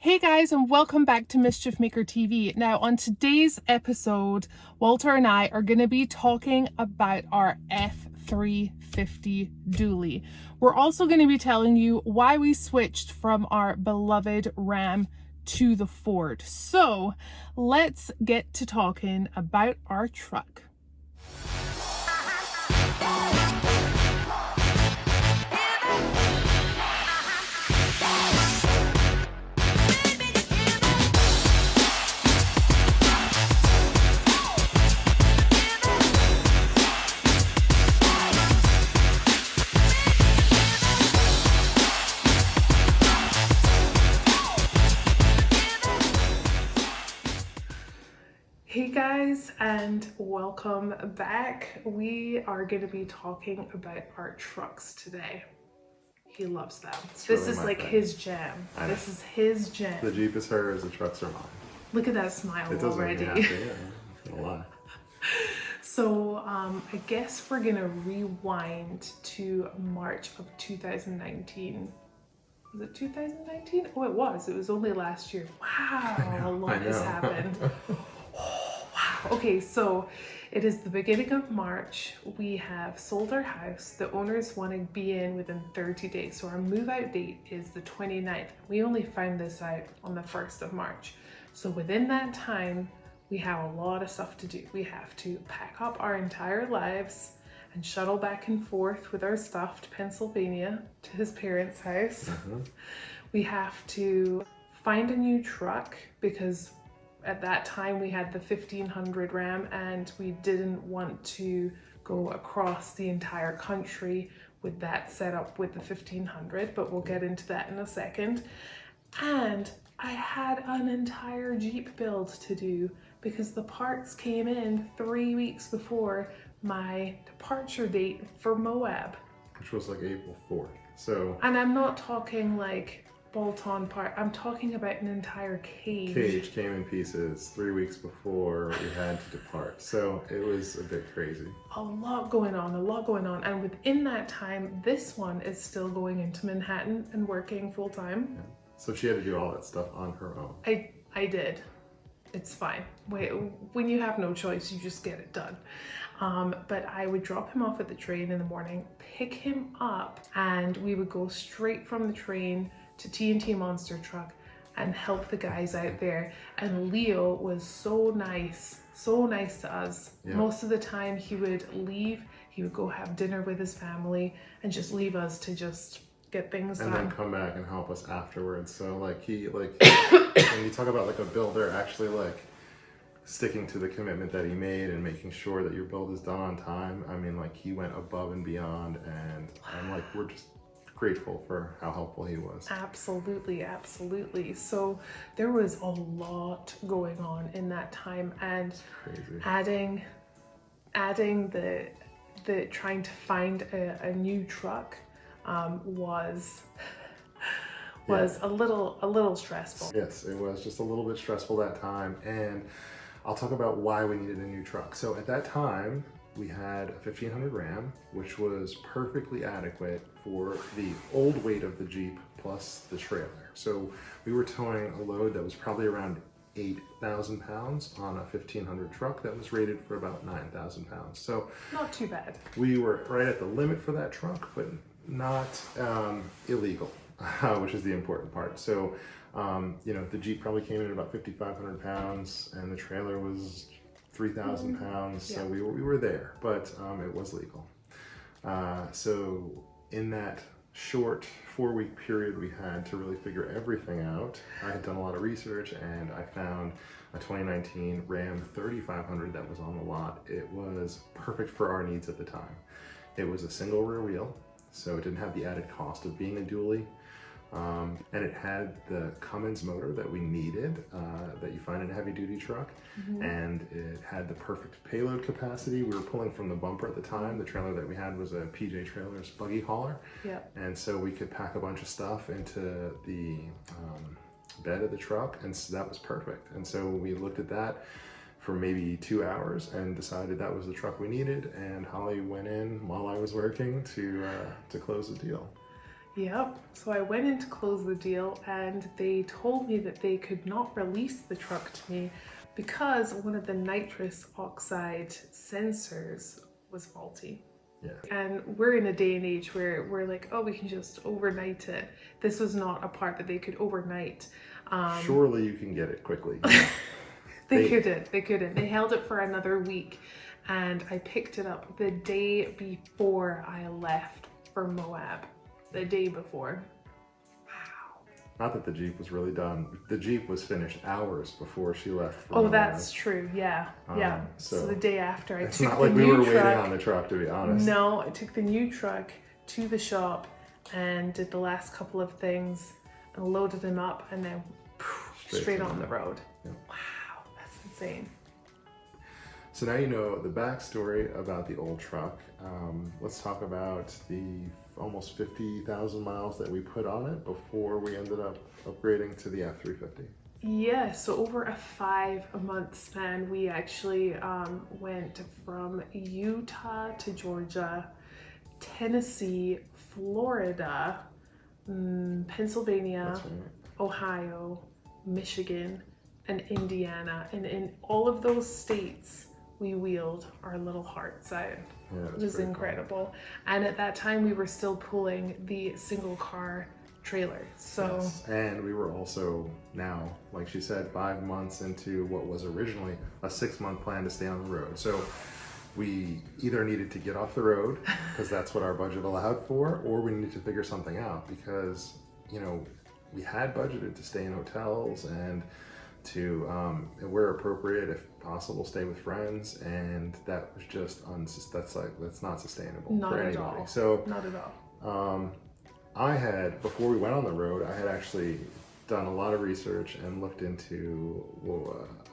Hey guys, and welcome back to MischiefMaker TV. Now, on today's episode, Walter and I are going to be talking about our F350 dually. We're also going to be telling you why we switched from our beloved Ram to the Ford. So, let's get to talking about our truck. Hey guys, and welcome back. We are going to be talking about our trucks today. He loves them. This is like his jam. This is his jam. The Jeep is hers, the trucks are mine. Look at that smile already. It doesn't make me happy, yeah. No lie. So I guess we're going to rewind to March of 2019. Was it 2019? Oh, it was. It was only last year. Wow, a lot has happened. Okay, so it is the beginning of March. We have sold our house. The owners want to be in within 30 days. So our move out date is the 29th. We only found this out on the 1st of March. So within that time, we have a lot of stuff to do. We have to pack up our entire lives and shuttle back and forth with our stuff to Pennsylvania to his parents' house. We have to find a new truck because at that time we had the 1500 Ram and we didn't want to go across the entire country with that setup with the 1500, but we'll get into that in a second. And I had an entire Jeep build to do because the parts came in 3 weeks before my departure date for Moab. Which was like April 4th. So. And I'm not talking like bolt-on part. I'm talking about an entire cage. Cage came in pieces 3 weeks before we had to depart. So it was a bit crazy. A lot going on. And within that time, this one is still going into Manhattan and working full-time. Yeah. So she had to do all that stuff on her own. I did. It's fine. When you have no choice, you just get it done. But I would drop him off at the train in the morning, pick him up, and we would go straight from the train to T&T Monster Truck and help the guys out there. And Leo was so nice to us. Yeah. Most of the time he would leave, he would go have dinner with his family and just leave us to just get things done. And then come back and help us afterwards. So when you talk about like a builder actually like sticking to the commitment that he made and making sure that your build is done on time, I mean, like he went above and beyond, and I'm like, we're just grateful for how helpful he was. Absolutely. So there was a lot going on in that time, and adding the trying to find a new truck was a little stressful. Yes, it was just a little bit stressful that time, and I'll talk about why we needed a new truck. So at that time, we had a 1500 Ram, which was perfectly adequate for the old weight of the Jeep plus the trailer. So we were towing a load that was probably around 8,000 pounds on a 1500 truck that was rated for about 9,000 pounds. So not too bad. We were right at the limit for that truck, but not illegal, which is the important part. So, the Jeep probably came in at about 5,500 pounds and the trailer was 3,000 pounds, so we were there, but it was legal. So in that short 4-week period we had to really figure everything out, I had done a lot of research and I found a 2019 Ram 3500 that was on the lot. It was perfect for our needs at the time. It was a single rear wheel, so it didn't have the added cost of being a dually. And it had the Cummins motor that we needed, that you find in a heavy duty truck. And it had the perfect payload capacity. We were pulling from the bumper at the time. The trailer that we had was a PJ Trailers buggy hauler. And so we could pack a bunch of stuff into the bed of the truck, and so that was perfect. And so we looked at that for maybe 2 hours and decided that was the truck we needed, and Holly went in while I was working to close the deal. Yep. So I went in to close the deal and they told me that they could not release the truck to me because one of the nitrous oxide sensors was faulty. Yeah. And we're in a day and age where we're like, oh, we can just overnight it. This was not a part that they could overnight. Surely you can get it quickly. They couldn't. They held it for another week and I picked it up the day before I left for Moab. The day before. Wow. Not that the Jeep was really done. The Jeep was finished hours before she left for Oh, Moab. that's true. Yeah. Yeah. So the day after I took the new truck. It's not like we were waiting on the truck, to be honest. No, I took the new truck to the shop and did the last couple of things and loaded them up and then straight on the road. Yeah. Wow, that's insane. So now you know the backstory about the old truck. Let's talk about the almost 50,000 miles that we put on it before we ended up upgrading to the F-350. Yeah, so over a 5-month span, we actually went from Utah to Georgia, Tennessee, Florida, Pennsylvania, That's right. Ohio, Michigan, and Indiana. And in all of those states, we wheeled our little hearts out. Yeah, it was incredible. And at that time, we were still pulling the single car trailer. So yes. And we were also now, like she said, 5 months into what was originally a 6-month plan to stay on the road. So we either needed to get off the road because that's what our budget allowed for, or we needed to figure something out because, you know, we had budgeted to stay in hotels and to, where appropriate, if possible, stay with friends, and that was just that's not sustainable for anybody. All. So not at all. I had, before we went on the road, I had actually done a lot of research and looked into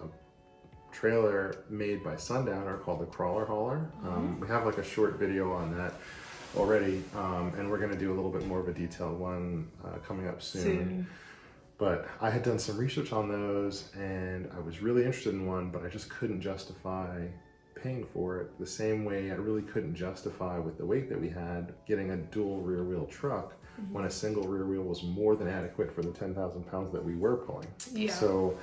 a trailer made by Sundowner called the Crawler Hauler. We have like a short video on that already, and we're going to do a little bit more of a detailed one coming up soon. But I had done some research on those and I was really interested in one, but I just couldn't justify paying for it the same way I really couldn't justify, with the weight that we had, getting a dual rear wheel truck when a single rear wheel was more than adequate for the 10,000 pounds that we were pulling. Yeah. So,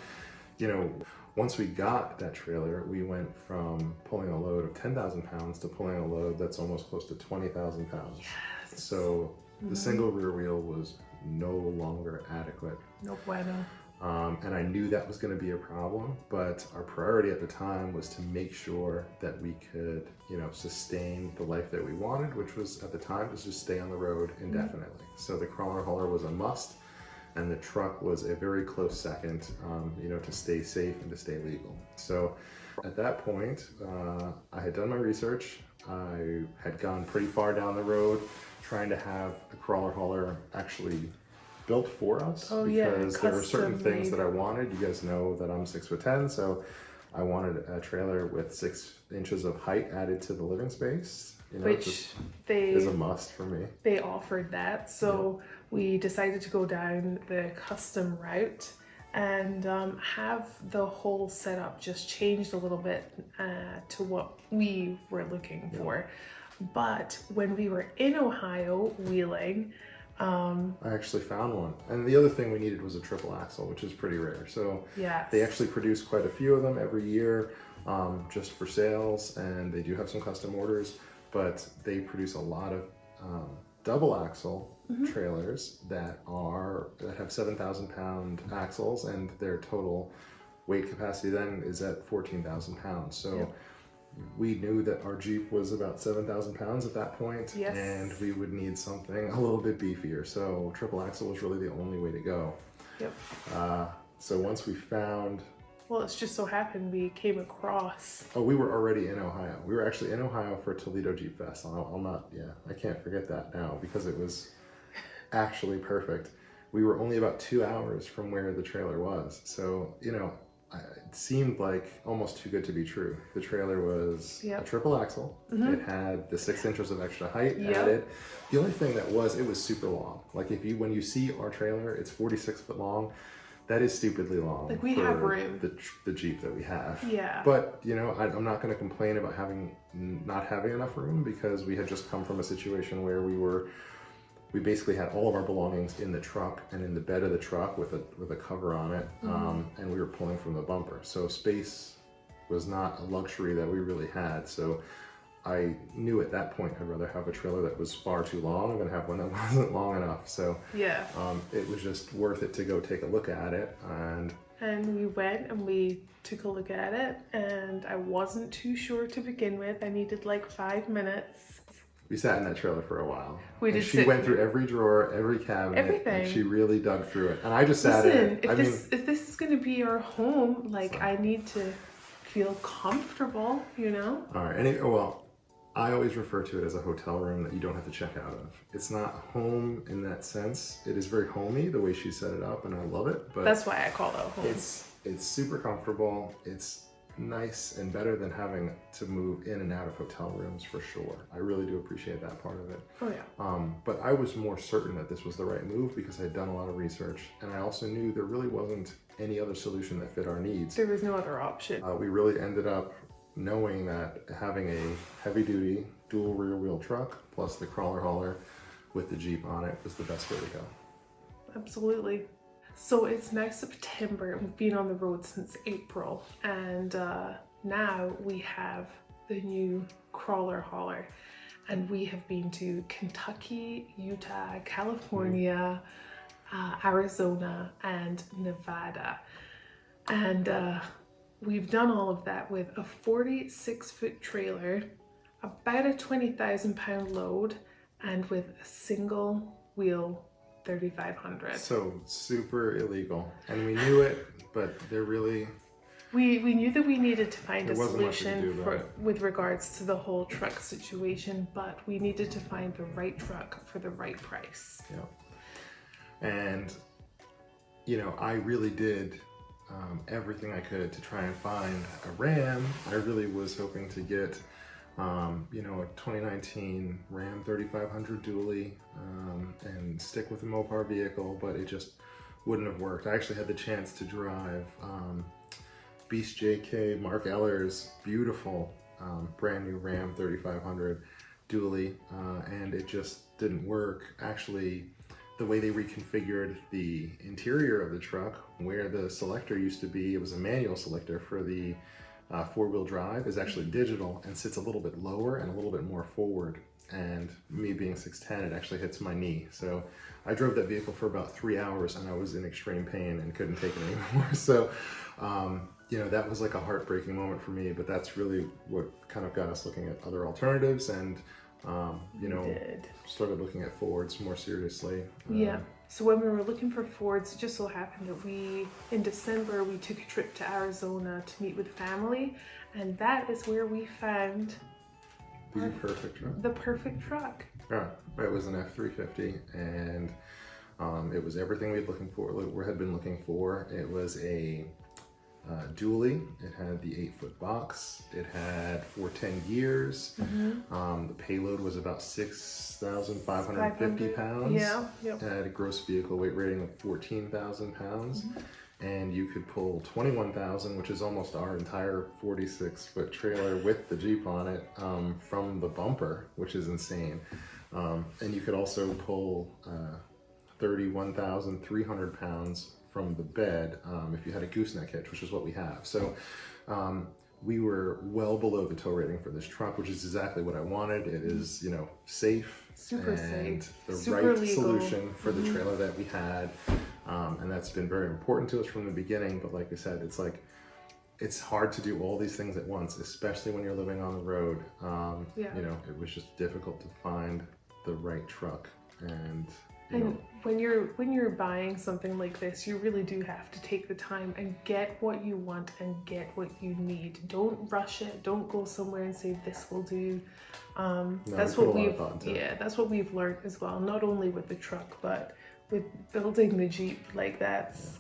you know, once we got that trailer, we went from pulling a load of 10,000 pounds to pulling a load that's almost close to 20,000 pounds. Yes. So the single rear wheel was no longer adequate. No bueno. And I knew that was going to be a problem, but our priority at the time was to make sure that we could, you know, sustain the life that we wanted, which was at the time was just stay on the road indefinitely. So the Crawler Hauler was a must, and the truck was a very close second, you know, to stay safe and to stay legal. So at that point, I had done my research. I had gone pretty far down the road trying to have a Crawler Hauler actually built for us, because there were certain things that I wanted. You guys know that I'm 6'10", so I wanted a trailer with 6 inches of height added to the living space, you know, which is a must for me. They offered that, so we decided to go down the custom route and have the whole setup just changed a little bit to what we were looking for. But when we were in Ohio wheeling, I actually found one. And the other thing we needed was a triple axle, which is pretty rare. So they actually produce quite a few of them every year, just for sales, and they do have some custom orders, but they produce a lot of double axle trailers that have 7,000 pound axles, and their total weight capacity then is at 14,000 pounds. So we knew that our Jeep was about 7,000 pounds at that point, and we would need something a little bit beefier. So triple axle was really the only way to go. So once we found... Well, it's just so happened we came across... Oh, we were already in Ohio. We were actually in Ohio for Toledo Jeep Fest. I can't forget that now because it was actually perfect. We were only about 2 hours from where the trailer was. So, you know, it seemed like almost too good to be true. The trailer was a triple axle. It had the 6 inches of extra height added. The only thing that was, it was super long. Like when you see our trailer, it's 46 foot long. That is stupidly long. Like we have room. The Jeep that we have. Yeah. But you know, I'm not going to complain about not having enough room, because we had just come from a situation where we were we basically had all of our belongings in the truck and in the bed of the truck with a cover on it, and we were pulling from the bumper. So space was not a luxury that we really had. So I knew at that point I'd rather have a trailer that was far too long than have one that wasn't long enough. So yeah, it was just worth it to go take a look at it. And we went and we took a look at it, and I wasn't too sure to begin with. I needed like 5 minutes. We sat in that trailer for a while. We did. She went through every drawer, every cabinet. Everything. And she really dug through it. And I just sat in. If this is going to be our home, like, I need to feel comfortable, you know? All right. Well, I always refer to it as a hotel room that you don't have to check out of. It's not home in that sense. It is very homey the way she set it up, and I love it. But that's why I call it a home. It's super comfortable. It's nice and better than having to move in and out of hotel rooms for sure. I really do appreciate that part of it. Oh yeah. But I was more certain that this was the right move because I had done a lot of research, and I also knew there really wasn't any other solution that fit our needs. There was no other option. We really ended up knowing that having a heavy duty dual rear wheel truck plus the crawler hauler with the Jeep on it was the best way to go. Absolutely. So it's now September. We've been on the road since April, and now we have the new crawler hauler, and we have been to Kentucky, Utah, California, Arizona, and Nevada, and we've done all of that with a 46-foot trailer, about a 20,000 pound load, and with a single wheel 3500. So super illegal, and we knew it, but they're really... We knew that we needed to find a solution for with regards to the whole truck situation, but we needed to find the right truck for the right price. Yeah. And, you know, I really did everything I could to try and find a Ram. I really was hoping to get you know, a 2019 Ram 3500 dually and stick with a Mopar vehicle, but it just wouldn't have worked. I actually had the chance to drive Beast JK Mark Eller's beautiful brand new Ram 3500 dually, and it just didn't work. Actually, the way they reconfigured the interior of the truck, where the selector used to be, it was a manual selector for the four-wheel drive, is actually digital and sits a little bit lower and a little bit more forward. And me being 6'10", it actually hits my knee. So I drove that vehicle for about 3 hours and I was in extreme pain and couldn't take it anymore. So, you know, that was like a heartbreaking moment for me, but that's really what kind of got us looking at other alternatives and, you know, started looking at Fords more seriously. Yeah. So when we were looking for Fords, it just so happened that in December, we took a trip to Arizona to meet with family, and that is where we found the perfect truck. The perfect truck. Yeah, it was an F-350, and it was everything we had been looking for. It was a dually. It had the 8-foot box. It had 410 gears. The payload was about 6,550 pounds. Yeah. Yep. It had a gross vehicle weight rating of 14,000 pounds. And you could pull 21,000, which is almost our entire 46-foot trailer with the Jeep on it, from the bumper, which is insane. And you could also pull 31,300 pounds from the bed if you had a gooseneck hitch, which is what we have. So we were well below the tow rating for this truck, which is exactly what I wanted. It is, you know, safe, super and safe, the super right legal solution for the trailer that we had. And that's been very important to us from the beginning. But like I said, it's like, it's hard to do all these things at once, especially when you're living on the road. You know, it was just difficult to find the right truck. And when you're buying something like this, you really do have to take the time and get what you want and get what you need. Don't rush it. Don't go somewhere and say this will do. That's what we've learned as well. Not only with the truck, but with building the Jeep. Like that's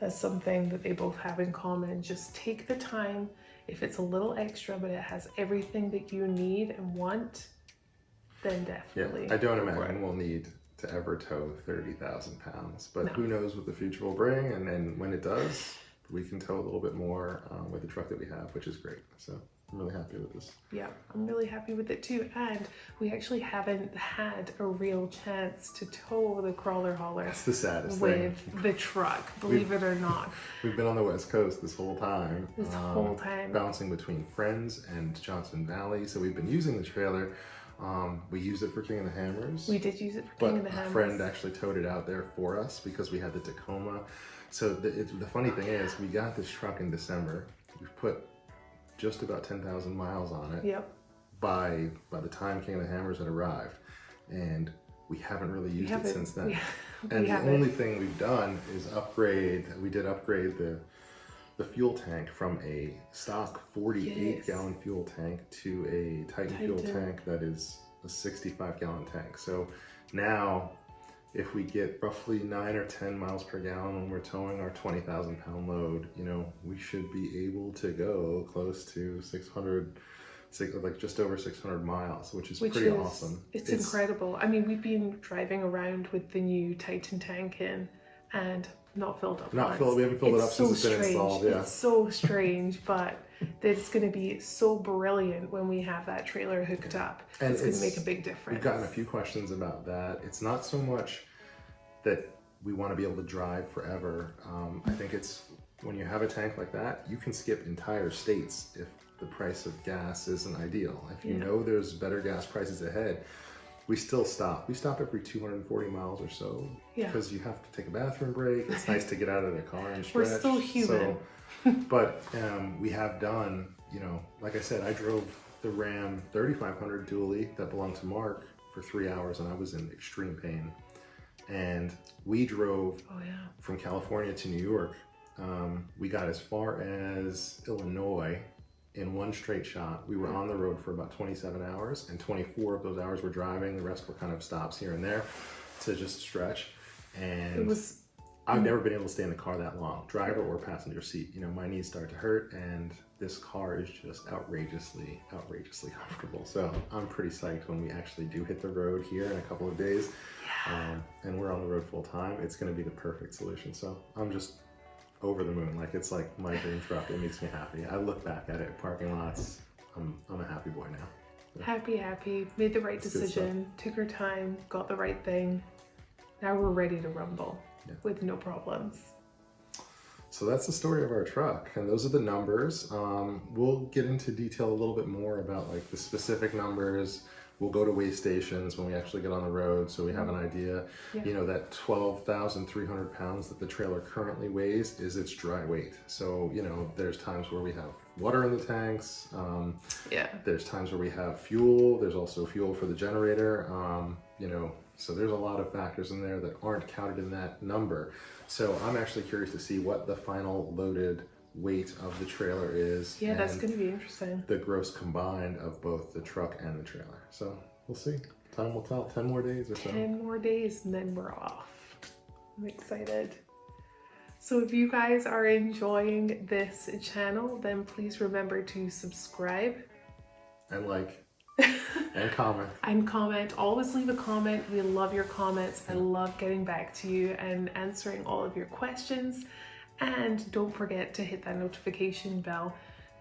something that they both have in common. Just take the time. If it's a little extra, but it has everything that you need and want, then definitely. Yeah, I don't imagine we'll need to ever tow 30,000 pounds, but who knows what the future will bring, and then when it does, we can tow a little bit more with the truck that we have, which is great. So I'm really happy with this. Yeah, I'm really happy with it too. And we actually haven't had a real chance to tow the crawler hauler. That's the saddest with thing. the truck, believe it or not. We've been on the West Coast this whole time. This whole time. Bouncing between Friends and Johnson Valley. So we've been using the trailer. We used it for King of the Hammers. We did use it for King of the Hammers. A friend actually towed it out there for us because we had the Tacoma. So the funny thing is, we got this truck in December. We put just about 10,000 miles on it. Yep. By the time King of the Hammers had arrived, and we haven't really used it since then. And the only thing we've done is upgrade. We did upgrade the fuel tank from a stock 48-gallon fuel tank to a Titan fuel tank that is a 65-gallon tank. So now, if we get roughly 9 or 10 miles per gallon when we're towing our 20,000-pound load, you know, we should be able to go close to 600, like just over 600 miles, which is pretty awesome. It's incredible. I mean, we've been driving around with the new Titan tank in and not filled up. We haven't filled it up since it's been installed. Yeah. It's so strange, but it's going to be so brilliant when we have that trailer hooked up. And it's going to make a big difference. We've gotten a few questions about that. It's not so much that we want to be able to drive forever. I think it's when you have a tank like that, you can skip entire states if the price of gas isn't ideal. If you know there's better gas prices ahead, we still stop. We stop every 240 miles or so because you have to take a bathroom break. It's nice to get out of the car and stretch. We're still human. So, but we have done, you know, like I said, I drove the Ram 3500 dually that belonged to Mark for 3 hours and I was in extreme pain. And we drove from California to New York. We got as far as Illinois in one straight shot. We were on the road for about 27 hours and 24 of those hours were driving. The rest were kind of stops here and there to just stretch. And I've never been able to stay in the car that long, driver or passenger seat. You know, my knees start to hurt and this car is just outrageously comfortable. So I'm pretty psyched when we actually do hit the road here in a couple of days. And we're on the road full time. It's going to be the perfect solution. So I'm just over the moon. Like, it's like my dream truck. It makes me happy. I look back at it, parking lots. I'm a happy boy now. So. Happy. Made the right decision. Took our time. Got the right thing. Now we're ready to rumble with no problems. So that's the story of our truck, and those are the numbers. We'll get into detail a little bit more about like the specific numbers. We'll go to weigh stations when we actually get on the road, so we have an idea. You know, that 12,300 pounds that the trailer currently weighs is its dry weight. So, you know, there's times where we have water in the tanks. There's times where we have fuel. There's also fuel for the generator. You know, so there's a lot of factors in there that aren't counted in that number. So I'm actually curious to see what the final loaded weight of the trailer is. Yeah, that's going to be interesting. The gross combined of both the truck and the trailer. So we'll see. Time will tell. 10 more days or so. 10 more days and then we're off. I'm excited. So if you guys are enjoying this channel, then please remember to subscribe. And like. And comment. Always leave a comment. We love your comments. I love getting back to you and answering all of your questions. And don't forget to hit that notification bell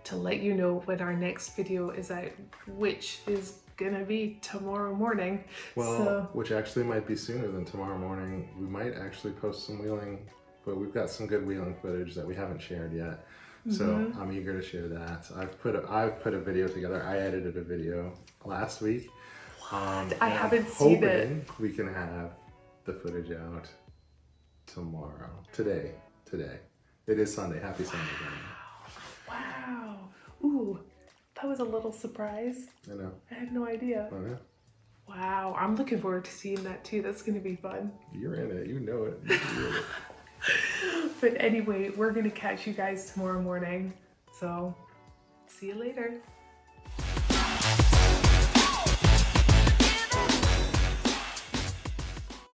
to let you know when our next video is out, which is gonna be tomorrow morning. Well, which actually might be sooner than tomorrow morning. We might actually post some wheeling, but we've got some good wheeling footage that we haven't shared yet. So I'm eager to share that. I've put a video together. I edited a video last week. I haven't seen it. We can have the footage out tomorrow. Today. It is Sunday. Happy Sunday. Wow. Ooh, that was a little surprise. I know. I had no idea. I know. Wow. I'm looking forward to seeing that too. That's going to be fun. You're in it. You know it. You're in it. But anyway, we're going to catch you guys tomorrow morning. So, see you later.